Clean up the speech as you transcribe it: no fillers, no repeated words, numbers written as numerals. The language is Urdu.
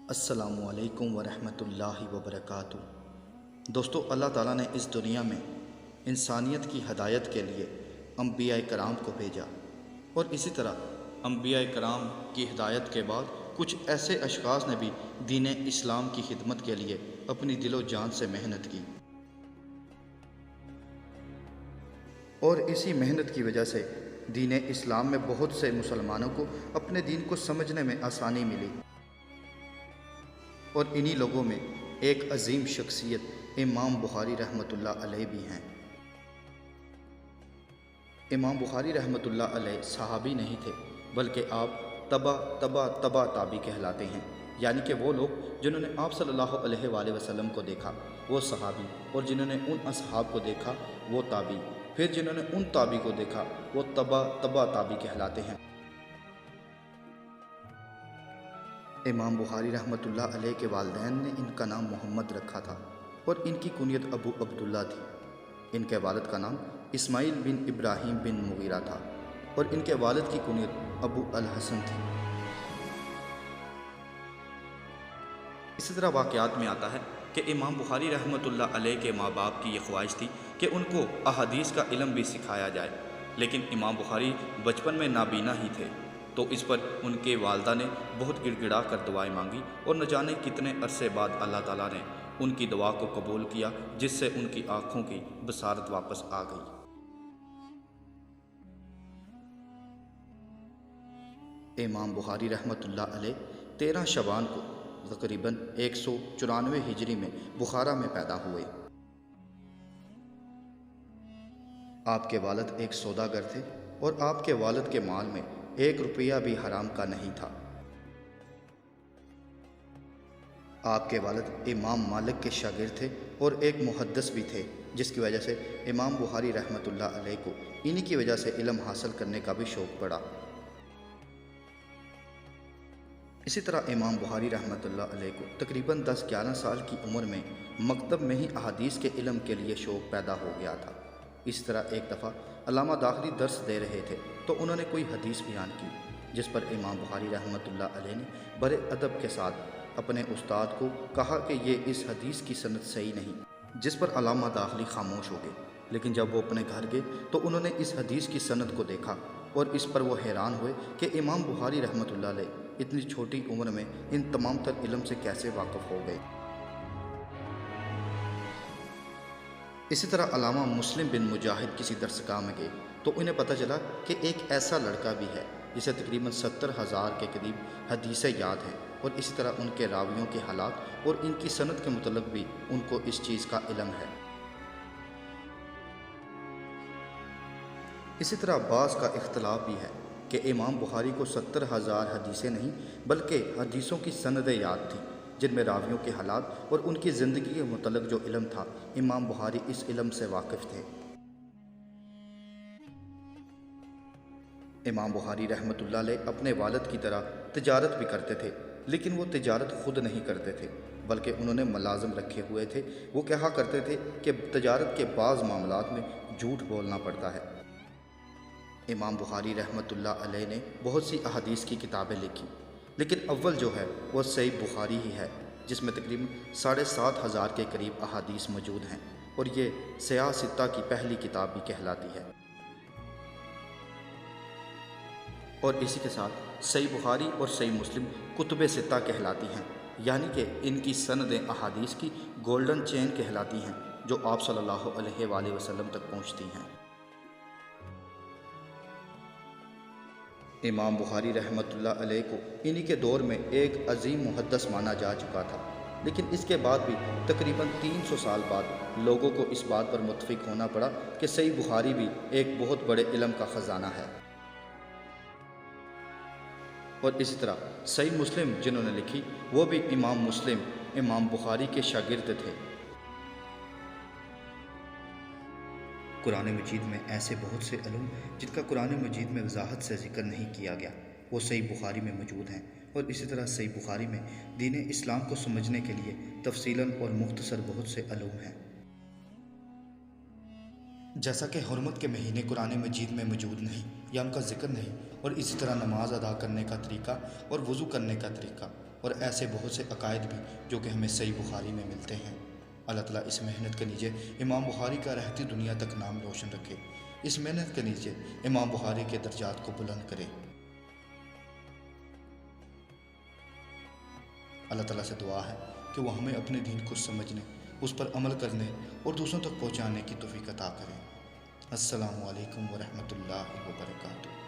السلام علیکم ورحمۃ اللہ وبرکاتہ۔ دوستو، اللہ تعالیٰ نے اس دنیا میں انسانیت کی ہدایت کے لیے انبیاء کرام کو بھیجا، اور اسی طرح انبیاء کرام کی ہدایت کے بعد کچھ ایسے اشخاص نے بھی دین اسلام کی خدمت کے لیے اپنی دل و جان سے محنت کی، اور اسی محنت کی وجہ سے دین اسلام میں بہت سے مسلمانوں کو اپنے دین کو سمجھنے میں آسانی ملی۔ اور انہی لوگوں میں ایک عظیم شخصیت امام بخاری رحمۃ اللہ علیہ بھی ہیں۔ امام بخاری رحمۃ اللہ علیہ صحابی نہیں تھے، بلکہ آپ تبا تابی کہلاتے ہیں، یعنی کہ وہ لوگ جنہوں نے آپ صلی اللہ علیہ وآلہ وسلم کو دیکھا وہ صحابی، اور جنہوں نے ان اصحاب کو دیکھا وہ تابی، پھر جنہوں نے ان تابی کو دیکھا وہ تبا تابی کہلاتے ہیں۔ امام بخاری رحمۃ اللہ علیہ کے والدین نے ان کا نام محمد رکھا تھا، اور ان کی کنیت ابو عبداللہ تھی۔ ان کے والد کا نام اسماعیل بن ابراہیم بن مغیرہ تھا، اور ان کے والد کی کنیت ابو الحسن تھی۔ اسی طرح واقعات میں آتا ہے کہ امام بخاری رحمۃ اللہ علیہ کے ماں باپ کی یہ خواہش تھی کہ ان کو احادیث کا علم بھی سکھایا جائے، لیکن امام بخاری بچپن میں نابینا ہی تھے، تو اس پر ان کے والدہ نے بہت گڑ گڑا کر دعائیں مانگی، اور نہ جانے کتنے عرصے بعد اللہ تعالیٰ نے ان کی دعا کو قبول کیا، جس سے ان کی آنکھوں کی بصارت واپس آ گئی۔ امام بخاری رحمۃ اللہ علیہ 13 شعبان کو تقریباً 194 ہجری میں بخارا میں پیدا ہوئے۔ آپ کے والد ایک سوداگر تھے، اور آپ کے والد کے مال میں 1 روپیہ بھی حرام کا نہیں تھا۔ آپ کے والد امام مالک کے شاگرد تھے اور ایک محدث بھی تھے، جس کی وجہ سے امام بخاری رحمۃ اللہ علیہ کو انہی کی وجہ سے علم حاصل کرنے کا بھی شوق پڑا۔ اسی طرح امام بخاری رحمۃ اللہ علیہ کو تقریباً 10-11 سال کی عمر میں مکتب میں ہی احادیث کے علم کے لیے شوق پیدا ہو گیا تھا۔ اس طرح ایک دفعہ علامہ داخلی درس دے رہے تھے تو انہوں نے کوئی حدیث بیان کی، جس پر امام بخاری رحمۃ اللہ علیہ نے بڑے ادب کے ساتھ اپنے استاد کو کہا کہ یہ اس حدیث کی سند صحیح نہیں، جس پر علامہ داخلی خاموش ہو گئے۔ لیکن جب وہ اپنے گھر گئے تو انہوں نے اس حدیث کی سند کو دیکھا، اور اس پر وہ حیران ہوئے کہ امام بخاری رحمۃ اللہ علیہ اتنی چھوٹی عمر میں ان تمام تر علم سے کیسے واقف ہو گئے۔ اسی طرح علامہ مسلم بن مجاہد کسی درسگاہ میں گئے تو انہیں پتہ چلا کہ ایک ایسا لڑکا بھی ہے جسے تقریباً 70,000 کے قریب حدیثیں یاد ہیں، اور اسی طرح ان کے راویوں کے حالات اور ان کی سند کے متعلق بھی ان کو اس چیز کا علم ہے۔ اسی طرح بعض کا اختلاف بھی ہے کہ امام بخاری کو 70,000 حدیثیں نہیں بلکہ حدیثوں کی سندیں یاد تھیں، جن میں راویوں کے حالات اور ان کی زندگی کے متعلق جو علم تھا، امام بخاری اس علم سے واقف تھے۔ امام بخاری رحمۃ اللہ علیہ اپنے والد کی طرح تجارت بھی کرتے تھے، لیکن وہ تجارت خود نہیں کرتے تھے، بلکہ انہوں نے ملازم رکھے ہوئے تھے۔ وہ کہا کرتے تھے کہ تجارت کے بعض معاملات میں جھوٹ بولنا پڑتا ہے۔ امام بخاری رحمۃ اللہ علیہ نے بہت سی احادیث کی کتابیں لکھی، لیکن اول جو ہے وہ صحیح بخاری ہی ہے، جس میں تقریباً 7,500 کے قریب احادیث موجود ہیں، اور یہ سیاہ ستہ کی پہلی کتاب بھی کہلاتی ہے۔ اور اسی کے ساتھ صحیح بخاری اور صحیح مسلم کتب ستہ کہلاتی ہیں، یعنی کہ ان کی سندیں احادیث کی گولڈن چین کہلاتی ہیں، جو آپ صلی اللہ علیہ وآلہ وسلم تک پہنچتی ہیں۔ امام بخاری رحمۃ اللہ علیہ کو انہی کے دور میں ایک عظیم محدث مانا جا چکا تھا، لیکن اس کے بعد بھی تقریباً 300 سال بعد لوگوں کو اس بات پر متفق ہونا پڑا کہ صحیح بخاری بھی ایک بہت بڑے علم کا خزانہ ہے۔ اور اسی طرح صحیح مسلم جنہوں نے لکھی وہ بھی امام مسلم امام بخاری کے شاگرد تھے۔ قرآن مجید میں ایسے بہت سے علوم جن کا قرآن مجید میں وضاحت سے ذکر نہیں کیا گیا، وہ صحیح بخاری میں موجود ہیں، اور اسی طرح صحیح بخاری میں دین اسلام کو سمجھنے کے لیے تفصیلاً اور مختصر بہت سے علوم ہیں، جیسا کہ حرمت کے مہینے قرآن مجید میں موجود نہیں یا ان کا ذکر نہیں، اور اسی طرح نماز ادا کرنے کا طریقہ اور وضو کرنے کا طریقہ، اور ایسے بہت سے عقائد بھی جو کہ ہمیں صحیح بخاری میں ملتے ہیں۔ اللہ تعالیٰ اس محنت کے نیچے امام بخاری کا رہتی دنیا تک نام روشن رکھے، اس محنت کے نیچے امام بخاری کے درجات کو بلند کرے۔ اللہ تعالیٰ سے دعا ہے کہ وہ ہمیں اپنے دین کو سمجھنے، اس پر عمل کرنے اور دوسروں تک پہنچانے کی توفیق عطا کرے۔ السلام علیکم ورحمۃ اللہ وبرکاتہ۔